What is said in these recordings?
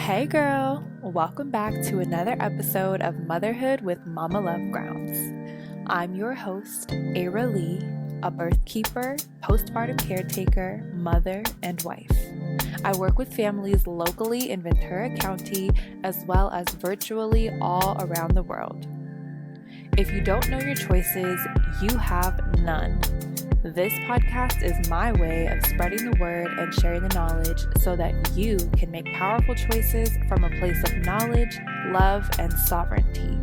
Hey girl, welcome back to another episode of Motherhood with Mama Love Grounds. I'm your host, Ara Lee, a birth keeper, postpartum caretaker, mother, and wife. I work with families locally in Ventura County as well as virtually all around the world. If you don't know your choices, you have none. This podcast is my way of spreading the word and sharing the knowledge so that you can make powerful choices from a place of knowledge, love, and sovereignty.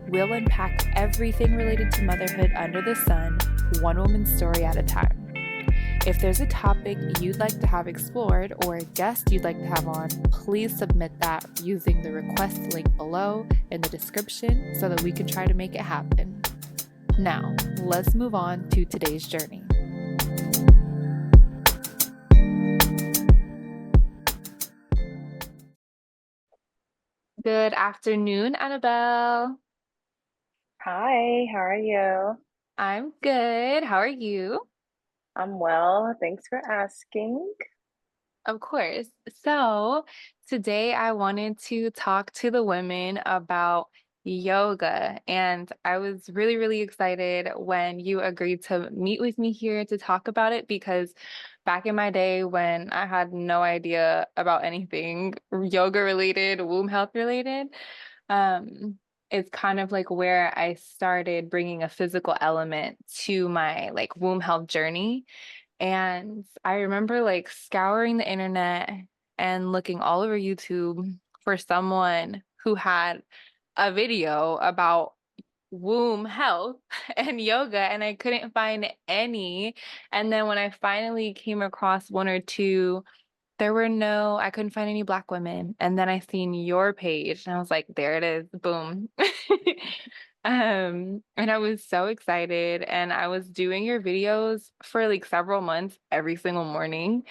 We'll unpack everything related to motherhood under the sun, one woman's story at a time. If there's a topic you'd like to have explored or a guest you'd like to have on, please submit that using the request link below in the description so that we can try to make it happen. Now, let's move on to today's journey. Good afternoon, Anabelle. Hi, how are you? I'm good. How are you? I'm well. Thanks for asking. Of course. So today I wanted to talk to the women about yoga. And I was really, really excited when you agreed to meet with me here to talk about it because back in my day when I had no idea about anything yoga related, womb health related, um, it's kind of like where I started bringing a physical element to my like womb health journey. And I remember like scouring the internet and looking all over YouTube for someone who had a video about womb health and yoga, and I couldn't find any. And then when I finally came across one or two, I couldn't find any Black women. And then I seen your page and I was like, there it is, boom. And I was so excited and I was doing your videos for like several months every single morning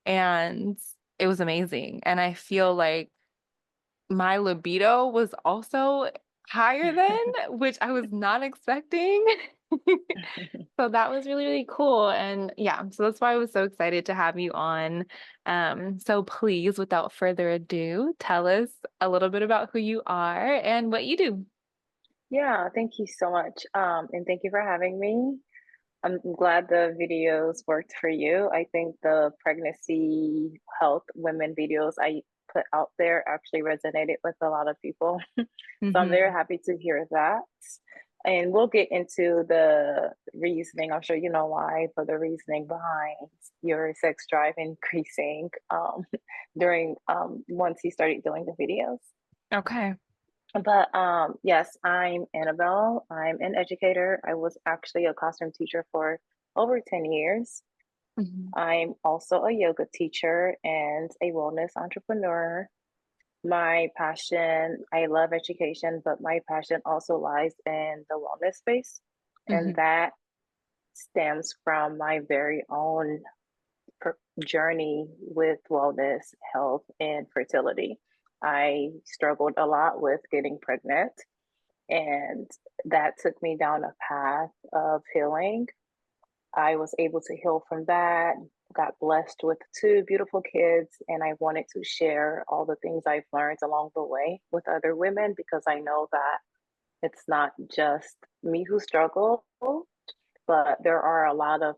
and it was amazing. And I feel like my libido was also higher then, which I was not expecting. So that was really, really cool. And yeah, so that's why I was so excited to have you on. So please, without further ado, tell us a little bit about who you are and what you do. Yeah, thank you so much. And thank you for having me. I'm glad the videos worked for you. I think the pregnancy health women videos I put out there actually resonated with a lot of people. So I'm very Hmm. happy to hear that. And we'll get into the reasoning. I'm sure you know why, but the reasoning behind your sex drive increasing during once you started doing the videos. Okay. But yes, I'm Annabelle. I'm an educator. I was actually a classroom teacher for over 10 years. Hmm. I'm also a yoga teacher and a wellness entrepreneur. My passion, I love education, but my passion also lies in the wellness space. And Hmm. that stems from my very own journey with wellness, health, and fertility. I struggled a lot with getting pregnant, and that took me down a path of healing. I was able to heal from that, got blessed with two beautiful kids, and I wanted to share all the things I've learned along the way with other women because I know that it's not just me who struggle, but there are a lot of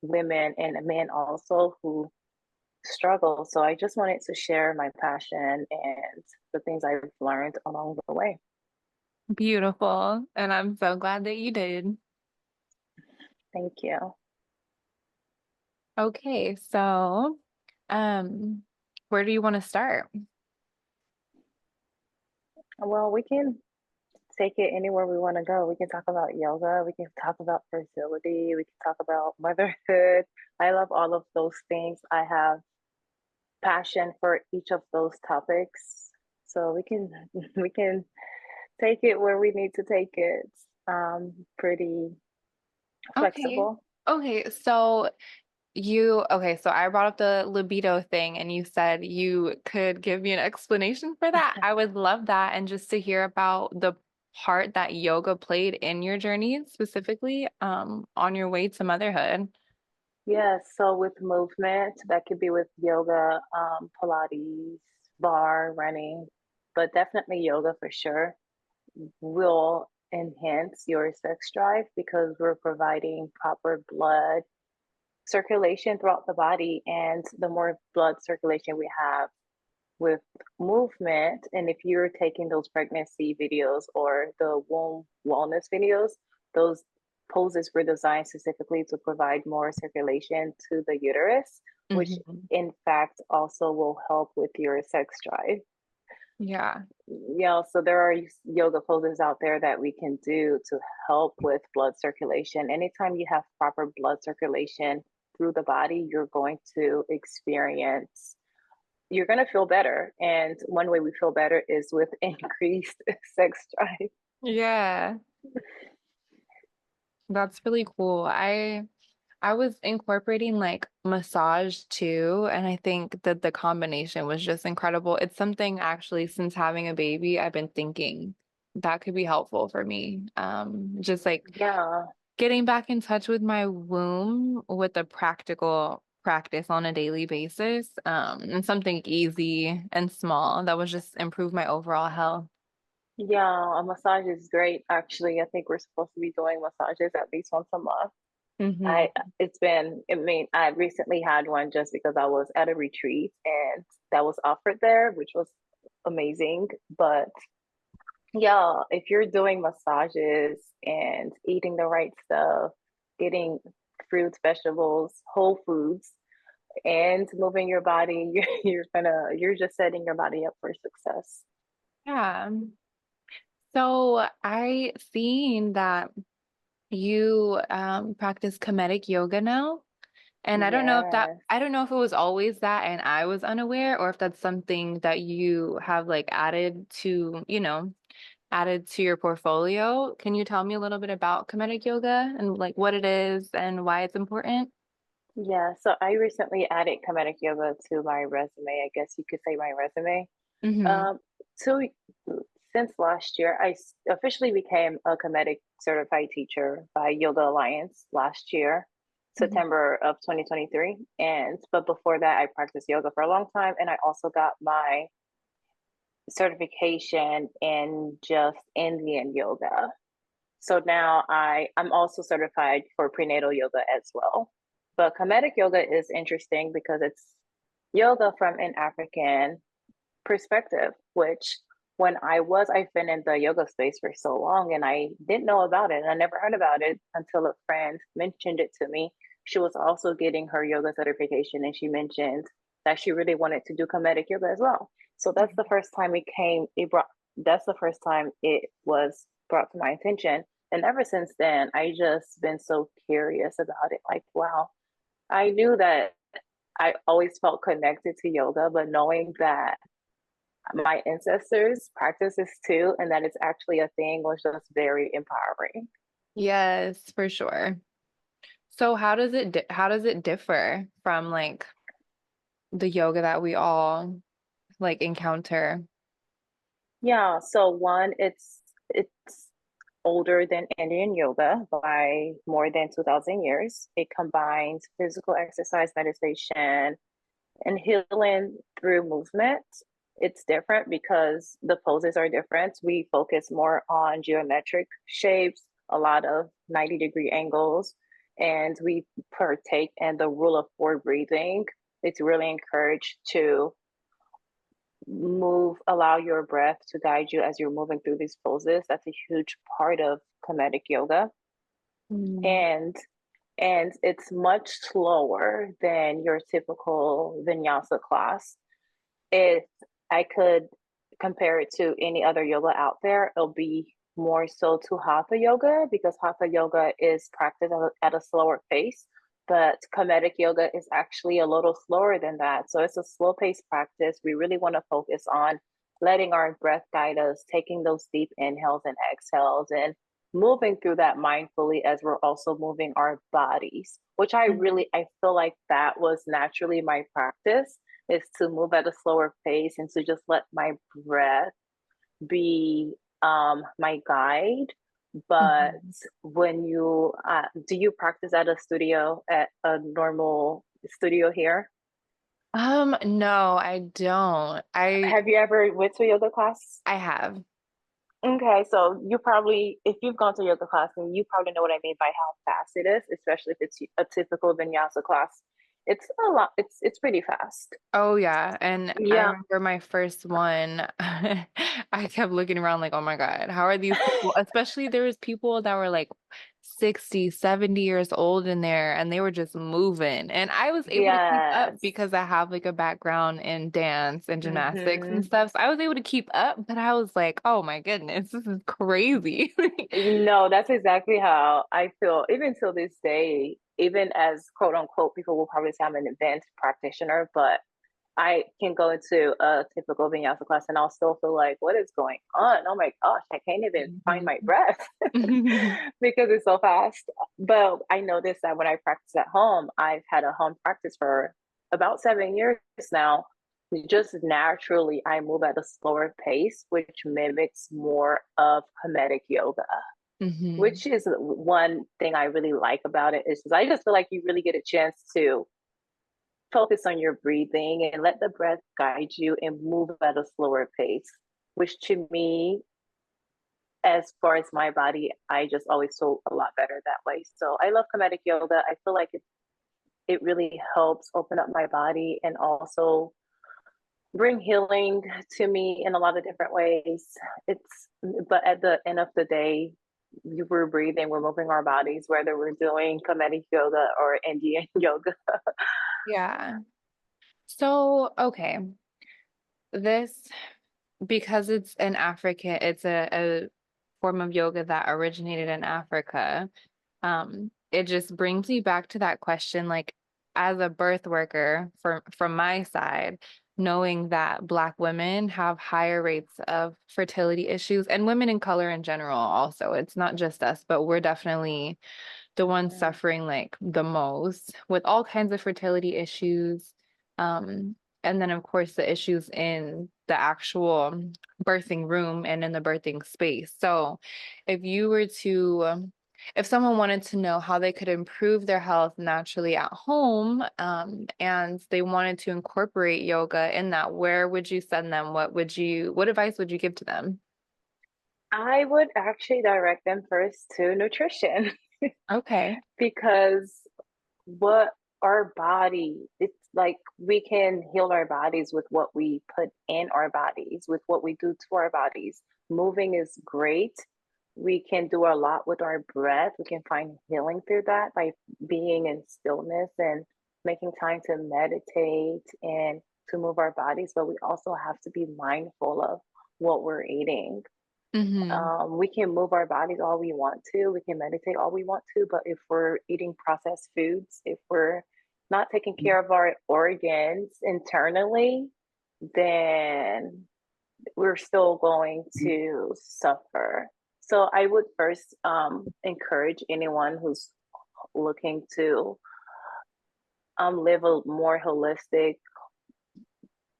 women and men also who struggle. So I just wanted to share my passion and the things I've learned along the way. Beautiful. And I'm so glad that you did. Thank you. Okay, so um, where do you want to start? Well, we can take it anywhere we want to go. We can talk about yoga, we can talk about fertility, we can talk about motherhood. I love all of those things. I have passion for each of those topics. So we can take it where we need to take it. Pretty Okay. flexible. So I brought up the libido thing and you said you could give me an explanation for that. I would love that and just to hear about the part that yoga played in your journey, specifically on your way to motherhood. Yes, so with movement, that could be with yoga, Pilates, bar, running, but definitely yoga for sure will enhance your sex drive because we're providing proper blood circulation throughout the body. And the more blood circulation we have with movement, and if you're taking those pregnancy videos or the womb wellness videos, those poses were designed specifically to provide more circulation to the uterus, which Hmm. in fact also will help with your sex drive. Yeah. Yeah, so there are yoga poses out there that we can do to help with blood circulation. Anytime you have proper blood circulation through the body, you're going to feel better. And one way we feel better is with increased sex drive. Yeah. That's really cool. I was incorporating like massage too, and I think that the combination was just incredible. It's something actually since having a baby, I've been thinking that could be helpful for me. Just like Yeah, getting back in touch with my womb with a practical practice on a daily basis, and something easy and small that would just improve my overall health. yeah, a massage is great. Actually, I think we're supposed to be doing massages at least once a month. I Hmm. I mean, I recently had one just because I was at a retreat and that was offered there, which was amazing. But yeah, if you're doing massages and eating the right stuff, getting fruits, vegetables, whole foods, and moving your body, you're just setting your body up for success. Yeah. So I seen that you practice comedic yoga now. And Yes. I don't know if it was always that and I was unaware or if that's something that you have like added to, added to your portfolio. Can you tell me a little bit about comedic yoga and like what it is and why it's important? Yeah, so I recently added kinetic yoga to my resume. I guess you could say my resume. Mm-hmm. Um, so since last year, officially became a kinetic certified teacher by Yoga Alliance last year, September of 2023. But before that, I practiced yoga for a long time, and I also got my certification in just Indian yoga. So now I'm also certified for prenatal yoga as well. But Kemetic yoga is interesting because it's yoga from an African perspective, which I've been in the yoga space for so long and I didn't know about it. And I never heard about it until a friend mentioned it to me. She was also getting her yoga certification and she mentioned that she really wanted to do Kemetic yoga as well. So that's the first time it was brought to my attention. And ever since then, I just been so curious about it. Like, wow, I knew that I always felt connected to yoga, but knowing that my ancestors practice this too, and that it's actually a thing was just very empowering. Yes, for sure. So how does it differ from like the yoga that we all like encounter? Yeah, so one, it's older than Indian yoga by more than 2,000 years. It combines physical exercise, meditation, and healing through movement. It's different because the poses are different. We focus more on geometric shapes, a lot of 90-degree angles, and we partake in the rule of four breathing. It's really encouraged to allow your breath to guide you as you're moving through these poses. That's a huge part of kinetic yoga. Mm. And it's much slower than your typical vinyasa class. If I could compare it to any other yoga out there, it'll be more so to hatha yoga because hatha yoga is practiced at a slower pace, but kinetic yoga is actually a little slower than that. So it's a slow paced practice. We really want to focus on letting our breath guide us, taking those deep inhales and exhales, and moving through that mindfully as we're also moving our bodies, which I feel like that was naturally my practice is to move at a slower pace and to just let my breath be my guide. But Mhm. when you do you practice at a normal studio here? No, I don't. Have you ever went to a yoga class? I have. Okay, so you probably, if you've gone to yoga class, then you probably know what I mean by how fast it is, especially if it's a typical vinyasa class. It's a lot. It's pretty fast. Oh yeah, and I Yeah, remember my first one, I kept looking around like, "Oh my God, how are these people?" Especially there was people that were like 60, 70 years old in there and they were just moving. And I was able to keep up yes. because I have like a background in dance and gymnastics and Hmm. stuff. So I was able to keep up, but I was like, "Oh my goodness, this is crazy." No, that's exactly how I feel. Even till this day, even as quote unquote, people will probably say I'm an advanced practitioner, but I can go into a typical vinyasa class and I'll still feel like, what is going on? Oh my gosh, I can't even find my Mhm. breath because it's so fast. But I noticed that when I practice at home, I've had a home practice for about 7 years now. Just naturally, I move at a slower pace, which mimics more of Hermetic yoga, Mhm. which is one thing I really like about it. Is I just feel like you really get a chance to focus on your breathing and let the breath guide you and move at a slower pace, which to me, as far as my body, I just always feel a lot better that way. So I love comedic yoga. I feel like it really helps open up my body and also bring healing to me in a lot of different ways. It's but at the end of the day, we're breathing, we're moving our bodies, whether we're doing comedic yoga or Indian yoga. Yeah. So, okay. This because it's an African, it's a form of yoga that originated in Africa. It just brings me back to that question, like as a birth worker from my side, knowing that Black women have higher rates of fertility issues and women in color in general also. It's not just us, but we're definitely the ones Mhm. suffering like the most with all kinds of fertility issues. Um, and then of course the issues in the actual birthing room and in the birthing space. So if you were to if someone wanted to know how they could improve their health naturally at home, and they wanted to incorporate yoga in that, where would you send them? What advice would you give to them? I would actually direct them first to nutrition Okay. because what our body, it's like we can heal our bodies with what we put in our bodies, with what we do to our bodies. Moving is great. We can do a lot with our breath. We can find healing through that by being in stillness and making time to meditate and to move our bodies. But we also have to be mindful of what we're eating. Mm-hmm. We can move our bodies all we want to, we can meditate all we want to, but if we're eating processed foods, if we're not taking care of our organs internally, then we're still going to suffer. So I would first encourage anyone who's looking to live a more holistic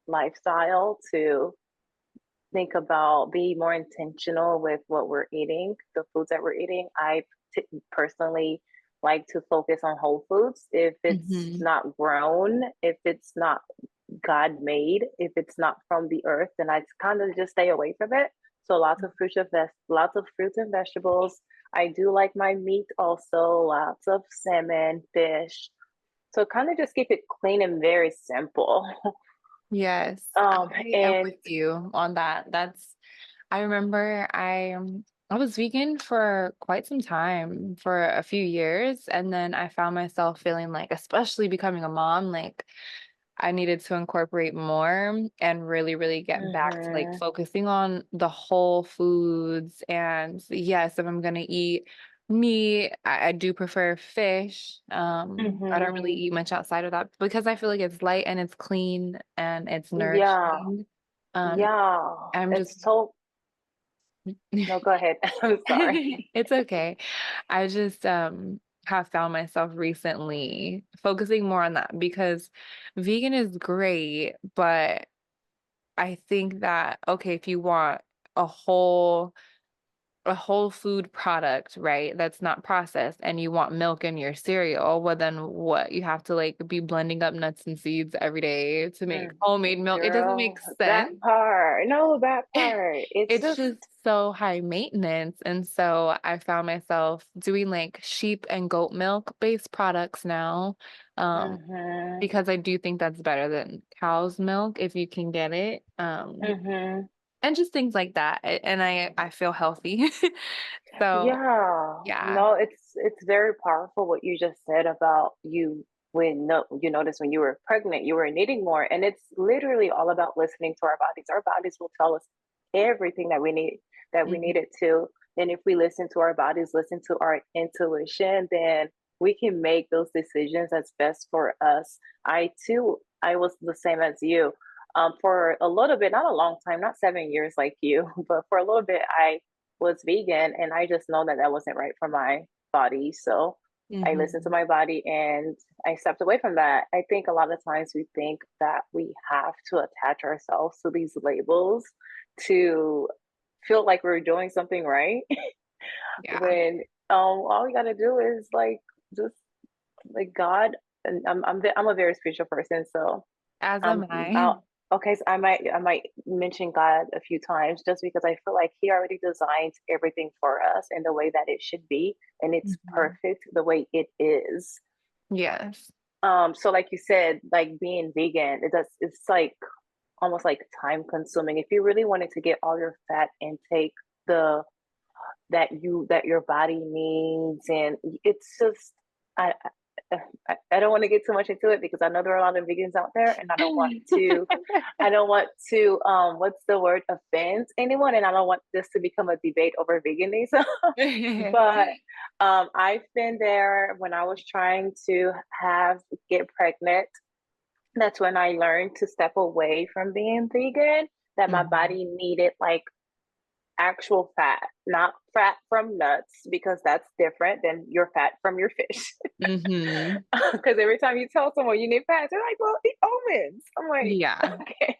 lifestyle to think about, be more intentional with what we're eating, the foods that we're eating. Personally like to focus on whole foods. If it's Mm-hmm. not grown, if it's not God made, if it's not from the earth, then I kind of just stay away from it. So lots of fruits and vegetables. I do like my meat also, lots of salmon, fish. So kind of just keep it clean and very simple. Yes, Um, I am and with you on that. I remember I was vegan for quite some time, for a few years, and then I found myself feeling like, especially becoming a mom, like I needed to incorporate more and really, really get back to like mhm, focusing on the whole foods. And yes, if I'm gonna eat meat, I do prefer fish. I don't really mhm. eat much outside of that because I feel like it's light and it's clean and it's Yeah, nourishing. Um, yeah. I'm just It's so, no, go ahead. I'm sorry. it's okay. I just have found myself recently focusing more on that because vegan is great, but I think that okay, if you want a whole a whole food product, right? That's not processed and you want milk in your cereal, well then what? You have to like be blending up nuts and seeds every day to make Mm, homemade milk. It doesn't make girl, that sense. part. No, that part. It's It's just, just so high maintenance. And so I found myself doing like sheep and goat milk based products now. Um, mm-hmm, because I do think that's better than cow's milk if you can get it. mm-hmm. And just things like that. And I feel healthy. So Yeah, yeah. no, it's very powerful what you just said about you when no, you notice when you were pregnant, you were needing more, and it's literally all about listening to our bodies. Our bodies will tell us everything that we need, that we Mhm. needed to. And if we listen to our bodies, listen to our intuition, then we can make those decisions that's best for us. I too, I was the same as you. For a little bit, not a long time, not 7 years like you, but for a little bit, I was vegan and I just know that that wasn't right for my body. So I listened to Mhm. my body and I stepped away from that. I think a lot of times we think that we have to attach ourselves to these labels to feel like we're doing something right Yeah. when all we got to do is like just like God. And I'm a very spiritual person, so As am um, I. I'll, okay, so I might mention God a few times just because I feel like He already designed everything for us in the way that it should be, and it's Mhm. perfect the way it is. Yes. So like you said, like being vegan, it's like almost like time consuming. If you really wanted to get all your fat intake the that your body needs, and it's just I I don't want to get too much into it because I know there are a lot of vegans out there, and I don't want to what's the word, offend anyone, and I don't want this to become a debate over veganism. But I've been there when I was trying to have get pregnant. That's when I learned to step away from being vegan. That my Mhm. body needed like actual fat, not fat from nuts, because that's different than your fat from your fish. Mhm. Because every time you tell someone you need fat, they're like, "Well, eat almonds." I'm like, Yeah. "Okay."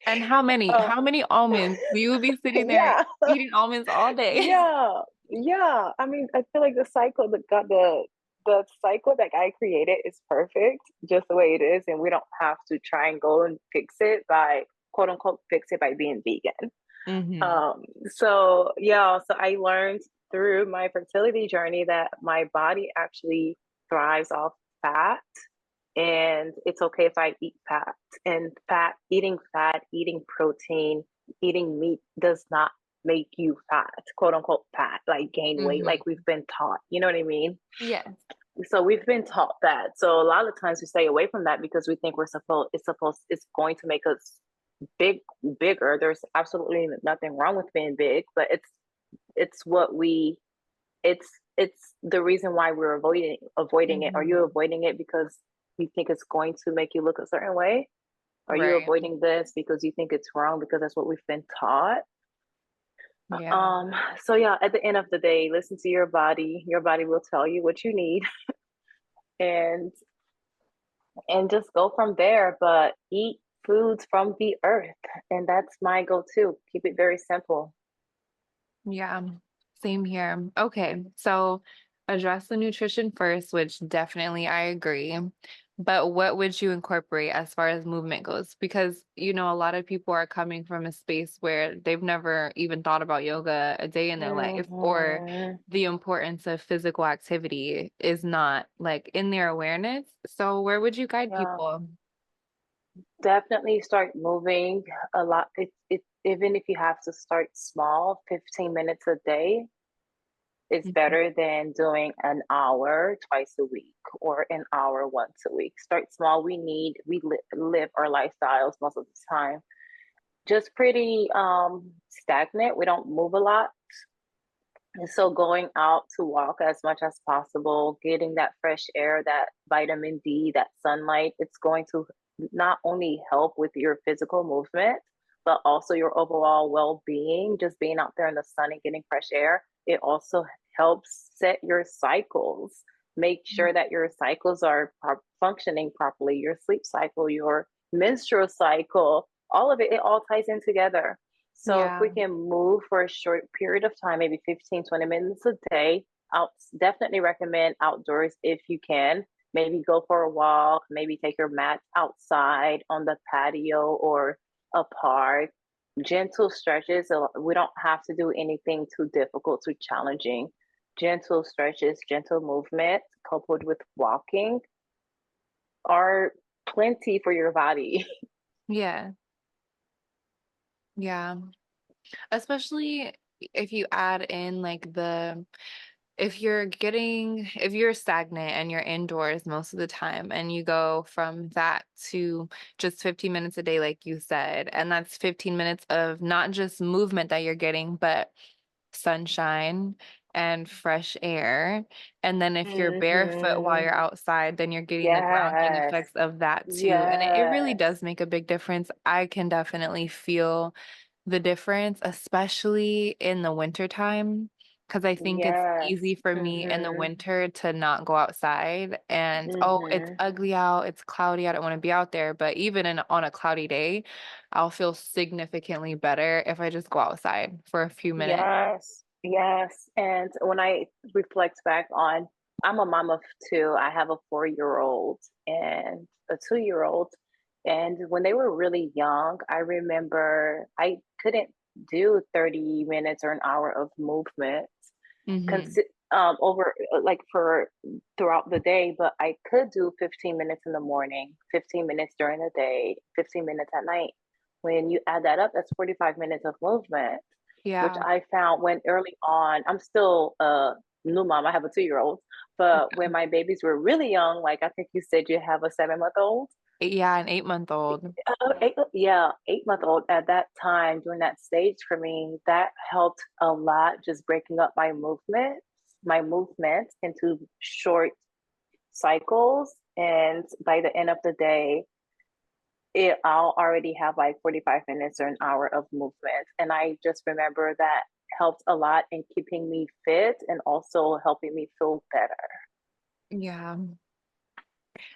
And how many uh, how many almonds? You will be sitting there yeah, eating almonds all day. yeah, yeah. I mean, I feel like the cycle, the cycle that I created is perfect, just the way it is, and we don't have to try and go and fix it by quote unquote fix it by being vegan. Mhm. Um, so yeah, so I learned through my fertility journey that my body actually thrives off fat, and it's okay if I eat fat. And fat, eating protein, eating meat does not make you fat, quote unquote fat, like gain weight, like Mhm. we've been taught. You know what I mean? Yes. So we've been taught that. So a lot of times we stay away from that because we think it's going to make us big bigger. There's absolutely nothing wrong with being big, but it's what we it's the reason why we're avoiding it. Are you Mhm. avoiding it because you think it's going to make you look a certain way? Are you Right. avoiding this because you think it's wrong because that's what we've been taught? Yeah. Um, so yeah, at the end of the day, listen to your body. Your body will tell you what you need, and just go from there. But eat foods from the earth, and that's my go-to. Keep it very simple. Yeah, same here. Okay, so address the nutrition first, which definitely I agree. But what would you incorporate as far as movement goes? Because, a lot of people are coming from a space where they've never even thought about yoga a day in their life, or Mhm. the importance of physical activity is not like in their awareness. So where would you guide Yeah, people? definitely start moving a lot. Even if you have to start small, 15 minutes a day is Mhm. better than doing an hour twice a week or an hour once a week. Start small. We live our lifestyles most of the time just pretty stagnant. We don't move a lot. And so going out to walk as much as possible, getting that fresh air, that vitamin D, that sunlight, it's going to not only help with your physical movement, but also your overall well-being. Just being out there in the sun and getting fresh air, it also helps set your cycles. Make sure that your cycles are functioning properly, your sleep cycle, your menstrual cycle, all of it, it all ties in together. So if Yeah. we can move for a short period of time, maybe 15, 20 minutes a day, I'll definitely recommend outdoors if you can. Maybe go for a walk, maybe take your mat outside on the patio or a park. Gentle stretches. We don't have to do anything too difficult, too challenging. Gentle stretches, gentle movement coupled with walking are plenty for your body. Yeah. Yeah. Especially if you add in like if you're stagnant and you're indoors most of the time and you go from that to just 15 minutes a day, like you said, and that's 15 minutes of not just movement that you're getting, but sunshine and fresh air. And then if you're barefoot while Hmm. you're outside, then you're getting the grounding Yes. effects of that too. And it really Yes. does make a big difference. I can definitely feel the difference, especially in the winter time, because I think it's Yes. easy for me in the Hmm. winter to not go outside and, oh, it's Hmm. ugly out, it's cloudy, I don't want to be out there. But even on a cloudy day, I'll feel significantly better if I just go outside for a few minutes. Yes. Yes. And when I reflect back on, I'm a mom of two. I have a 4-year old and a 2-year old. And when they were really young, I remember I couldn't do 30 minutes or an hour of movement Hmm. consi- over like for throughout the day, but I could do 15 minutes in the morning, 15 minutes during the day, 15 minutes at night. When you add that up, that's 45 minutes of movement, which Yeah. I found when early on, I'm still a new mom. I have a 2-year old, but when my babies were really young, like I think you said you have a 7-month old. Yeah, an 8-month old. Yeah, 8-month old at that time during that stage for me, that helped a lot, just breaking up my movement into short cycles. And by the end of the day, I'll already have like 45 minutes or an hour of movement. And I just remember that helped a lot in keeping me fit and also helping me feel better. Yeah.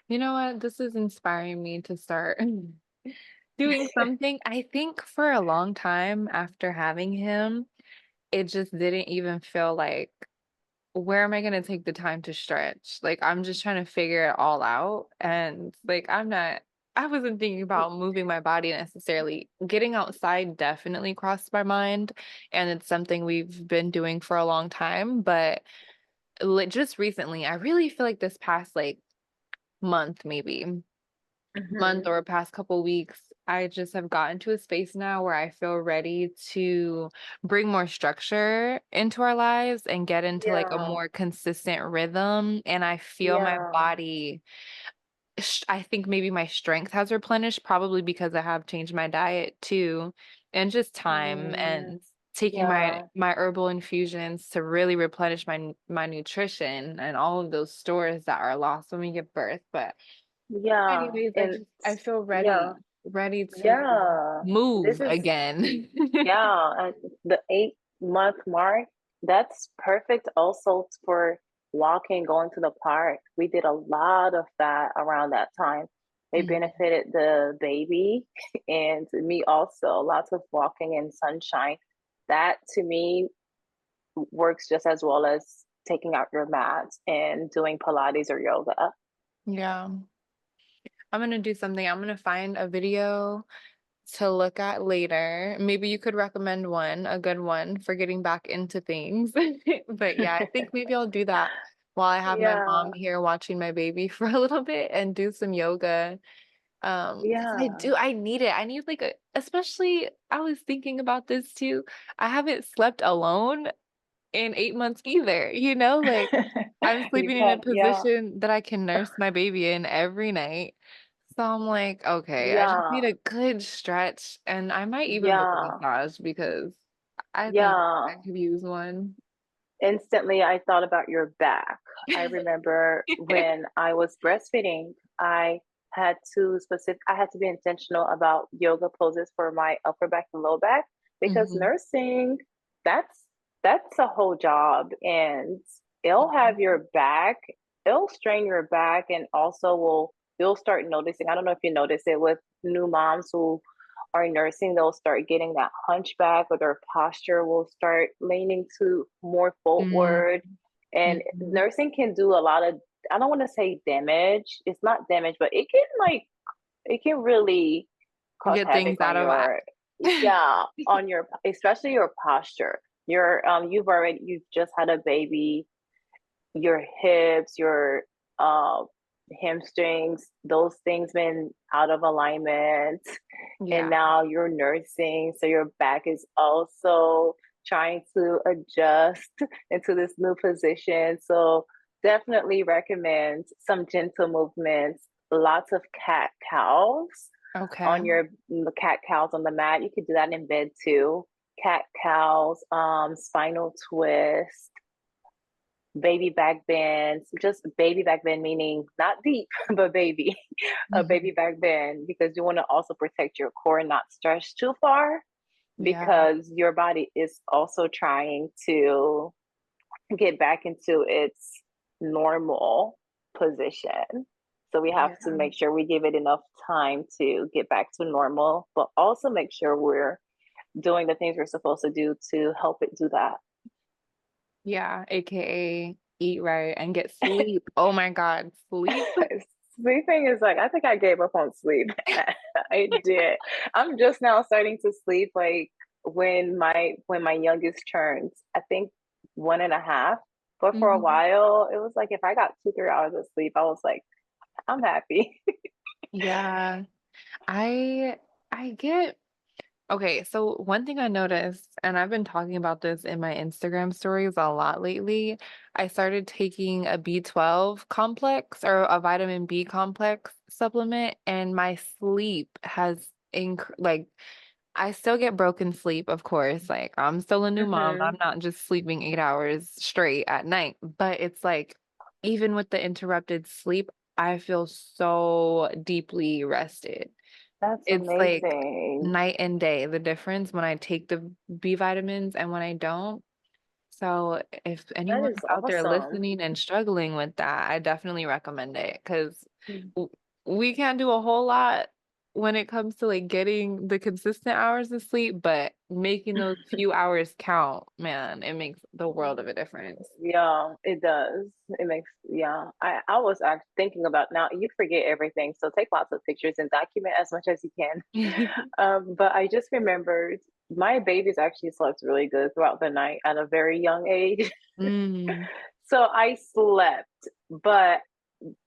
You know what? This is inspiring me to start doing something. I think for a long time after having him, it just didn't even feel like, where am I going to take the time to stretch? Like, I'm just trying to figure it all out. And like, I wasn't thinking about moving my body necessarily. Getting outside definitely crossed my mind. And it's something we've been doing for a long time. But just recently, I really feel like this past like month, maybe month Hmm. or past couple weeks, I just have gotten to a space now where I feel ready to bring more structure into our lives and get into like a Yeah, more consistent rhythm. And I feel my yeah. body, I think maybe my strength has replenished, probably because I have changed my diet too, and just time Mm, and taking my yeah, my herbal infusions to really replenish my nutrition and all of those stores that are lost when we give birth. But yeah. anyways, And I feel yeah, ready to yeah. move This is again. Yeah, the 8-month mark, that's perfect also for walking, going to the park. We did a lot of that around that time. It Mhm. benefited the baby and me also, lots of walking in sunshine. That to me works just as well as taking out your mat and doing Pilates or yoga. Yeah. I'm gonna do something. I'm gonna find a video to look at later. Maybe you could recommend one, a good one for getting back into things. But yeah, I think maybe I'll do that while I have my Yeah, mom here watching my baby for a little bit and do some yoga. Because yeah. I need it. I need like especially I was thinking about this too. I haven't slept alone in 8 months either, like I'm You sleeping in a have, yeah, position that I can nurse my baby in every night. So I'm like, okay, I just need yeah, a good stretch, and I might even book a yeah, massage because I think I yeah. could use one. Instantly, I thought about your back. I remember when I was breastfeeding, I had to be intentional about yoga poses for my upper back and low back because Mhm. nursing, that's that's a whole job and it'll have Mhm. your back, it'll strain your back and also will you'll start noticing. I don't know if you notice it with new moms who are nursing, they'll start getting that hunchback or their posture will start leaning to more Mm, forward. And mhm. nursing can do a lot of, I don't want to say damage. It's not damage, but it can it can really cause Get things havoc out on of whack. your, yeah, on your, especially your posture. You've just had a baby, your hips, your um hamstrings, those things been out of alignment, and Yeah. now you're nursing, so your back is also trying to adjust into this new position. So definitely recommend some gentle movements, lots of cat cows Okay. on your cat cows on the mat. You could do that in bed too. Cat cows, spinal twist, baby back bends, just baby back bend, meaning not deep, but baby, a baby Mhm. back bend, because you want to also protect your core and not stretch too far, Yeah. because your body is also trying to get back into its normal position. So we have to Yeah. make sure we give it enough time to get back to normal, but also make sure we're doing the things we're supposed to do to help it do that. Yeah. AKA eat right and get sleep. Oh my God. Sleep. Sleeping is like, I think I gave up on sleep. I did. I'm just now starting to sleep like when my youngest turns, I think 1.5. But for a Mhm. while, it was like if I got 2, 3 hours of sleep, I was like, I'm happy. Yeah. I I get Okay, so one thing I noticed, and I've been talking about this in my Instagram stories a lot lately, I started taking a B12 complex or a vitamin B complex supplement, and my sleep has like I still get broken sleep, of course. Like I'm still a new mom. I'm Hmm. not just sleeping 8 hours straight at night, but it's like even with the interrupted sleep, I feel so deeply rested. That's It's like amazing. night and day, the difference when I take the B vitamins and when I don't. So if That anyone's is out there awesome. listening and struggling with that, I definitely recommend it because we can't do a whole lot when it comes to like getting the consistent hours of sleep, but making those few hours count, man, it makes the world of a difference. Yeah, it does. It makes, yeah. I was actually thinking about, now you forget everything, so take lots of pictures and document as much as you can. But I just remembered my babies actually slept really good throughout the night at a very young age. Mm, So I slept, but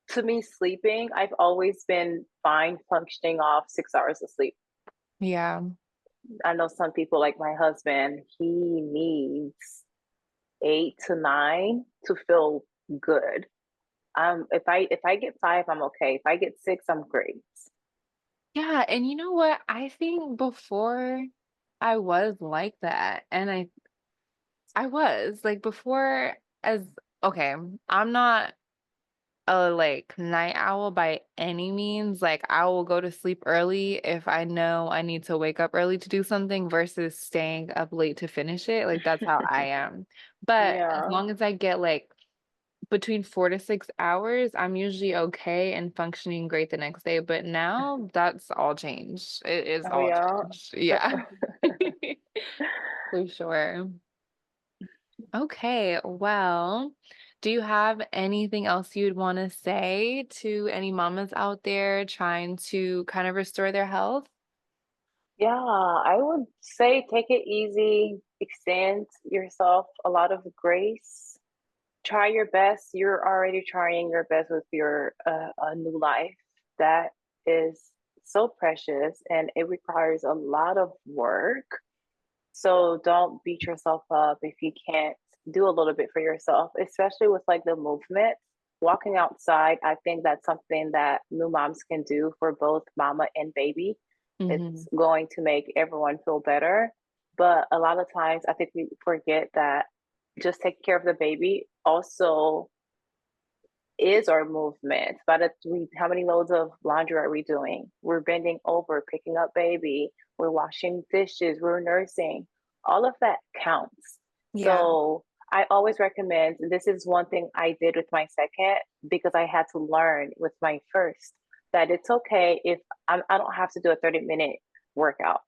to me, sleeping, I've always been fine functioning off 6 hours of sleep. yeah. I know some people, like my husband, he needs 8 to 9 to feel good. If I get 5, I'm okay. If I get 6, I'm great. Yeah, and you know what? I think before I was like that, and I was like before as okay, I'm not a like night owl by any means. Like I will go to sleep early if I know I need to wake up early to do something versus staying up late to finish it. Like that's how I am. But as Yeah. long as I get like between 4 to 6 hours, I'm usually okay and functioning great the next day. But now that's all changed. It is Oh all yeah. changed. Yeah. For sure. Okay, well, do you have anything else you'd want to say to any mamas out there trying to kind of restore their health? Yeah, I would say take it easy, extend yourself a lot of grace. Try your best. You're already trying your best with your a new life. That is so precious and it requires a lot of work. So don't beat yourself up if you can't do a little bit for yourself, especially with like the movement. Walking outside, I think that's something that new moms can do for both mama and baby. Hmm. It's going to make everyone feel better. But a lot of times, I think we forget that just taking care of the baby also is our movement. How many loads of laundry are we doing? We're bending over, picking up baby. We're washing dishes. We're nursing. All of that counts. Yeah. So I always recommend. This is one thing I did with my second because I had to learn with my first that it's okay if I don't have to do a 30-minute workout.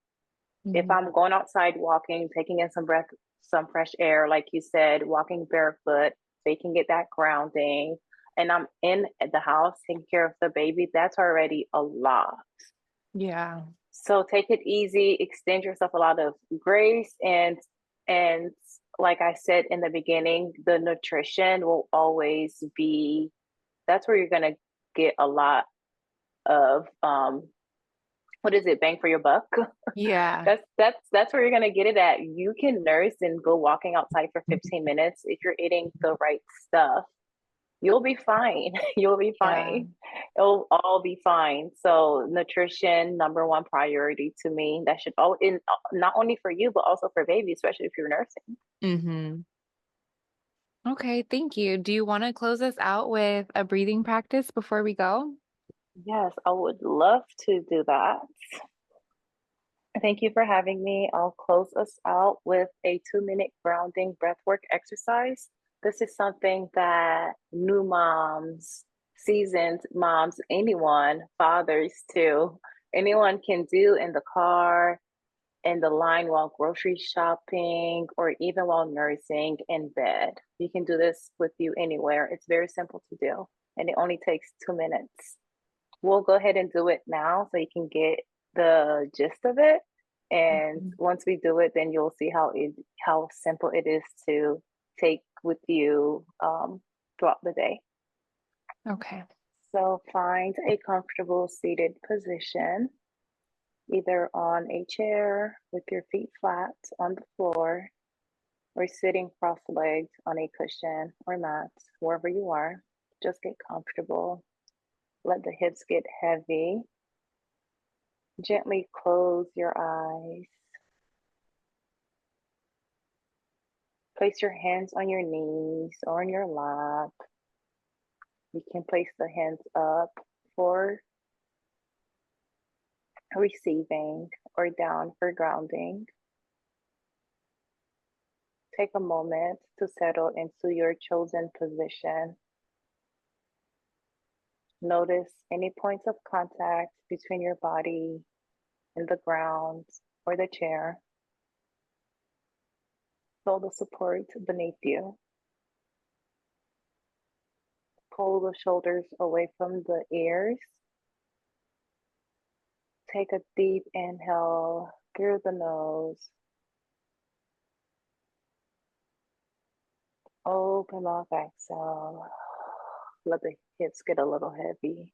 If Mhm. I'm going outside walking, taking in some fresh air, like you said, walking barefoot, so you can get that grounding, and I'm in the house taking care of the baby, that's already a lot. Yeah. So take it easy, extend yourself a lot of grace, and like I said in the beginning, the nutrition will always be, that's where you're gonna get a lot of what is it, bang for your buck? Yeah. That's where you're gonna get it at. You can nurse and go walking outside for 15 minutes if you're eating the right stuff. You'll be fine. You'll be Yeah. fine. It'll all be fine. So nutrition, number one priority to me. That should all in not only for you but also for baby, especially if you're nursing. Mhm. Okay, thank you. Do you want to close us out with a breathing practice before we go? Yes, I would love to do that. Thank you for having me. I'll close us out with a 2-minute grounding breathwork exercise. This is something that new moms, seasoned moms, anyone, fathers too, anyone can do in the car, in the line while grocery shopping, or even while nursing in bed. You can do this with you anywhere. It's very simple to do, and it only takes 2 minutes. We'll go ahead and do it now so you can get the gist of it. And Mhm. once we do it, then you'll see how simple it is to take with you throughout the day. Okay. So find a comfortable seated position, either on a chair with your feet flat on the floor, or sitting cross-legged on a cushion or mat, wherever you are. Just get comfortable. Let the hips get heavy. Gently close your eyes. Place your hands on your knees or on your lap. You can place the hands up for receiving or down for grounding. Take a moment to settle into your chosen position. Notice any points of contact between your body and the ground or the chair. Feel the support beneath you. Pull the shoulders away from the ears. Take a deep inhale through the nose. Open up, exhale. Let the hips get a little heavy.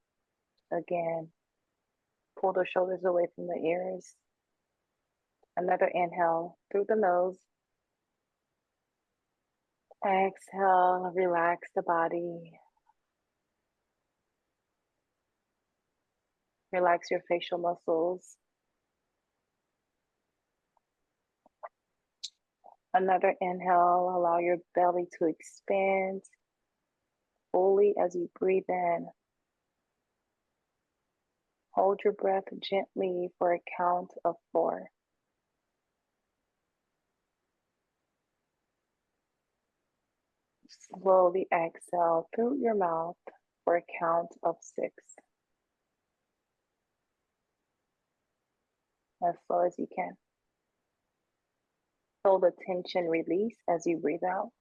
Again, pull the shoulders away from the ears. Another inhale through the nose. Exhale, relax the body. Relax your facial muscles. Another inhale, allow your belly to expand fully as you breathe in. Hold your breath gently for a count of 4. Slowly exhale through your mouth for a count of 6. As slow as you can. Feel the tension release as you breathe out.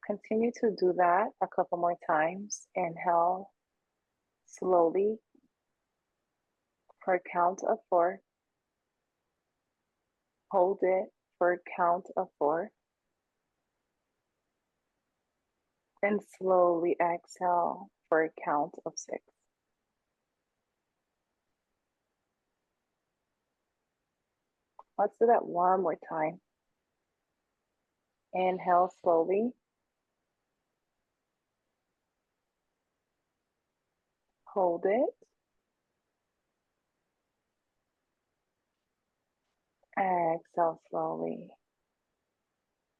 Continue to do that a couple more times. Inhale slowly for a count of 4. Hold it for a count of 4. And slowly exhale for a count of 6. Let's do that one more time. Inhale slowly. Hold it. Exhale slowly.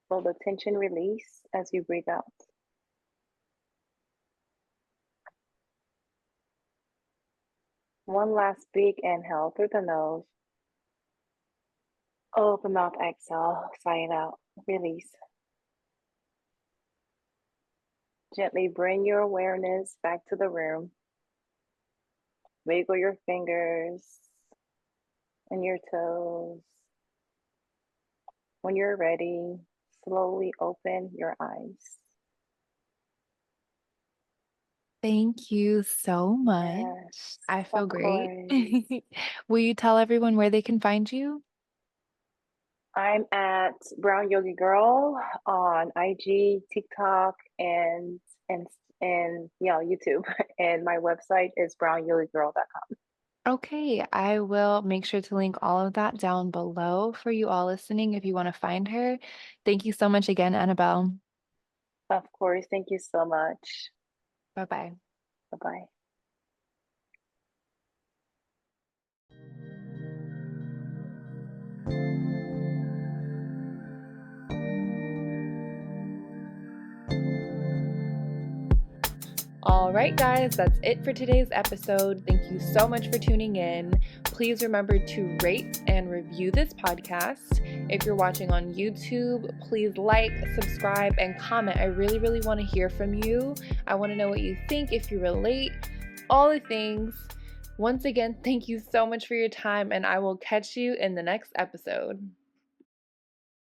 Feel the tension release as you breathe out. One last big inhale through the nose. Open mouth, exhale, sigh it out, release. Gently bring your awareness back to the room. Wiggle your fingers and your toes. When you're ready, slowly open your eyes. Thank you so much. Yes, I feel of great. course. Will you tell everyone where they can find you? I'm at Brown Yogi Girl on IG, TikTok, and and YouTube. And my website is brownyogigirl.com. Okay, I will make sure to link all of that down below for you all listening if you want to find her. Thank you so much again, Annabelle. Of course, thank you so much. Bye bye. Bye bye. All right, guys, that's it for today's episode. Thank you so much for tuning in. Please remember to rate and review this podcast. If you're watching on YouTube, please like, subscribe, and comment. I really, really want to hear from you. I want to know what you think, if you relate, all the things. Once again, thank you so much for your time, and I will catch you in the next episode.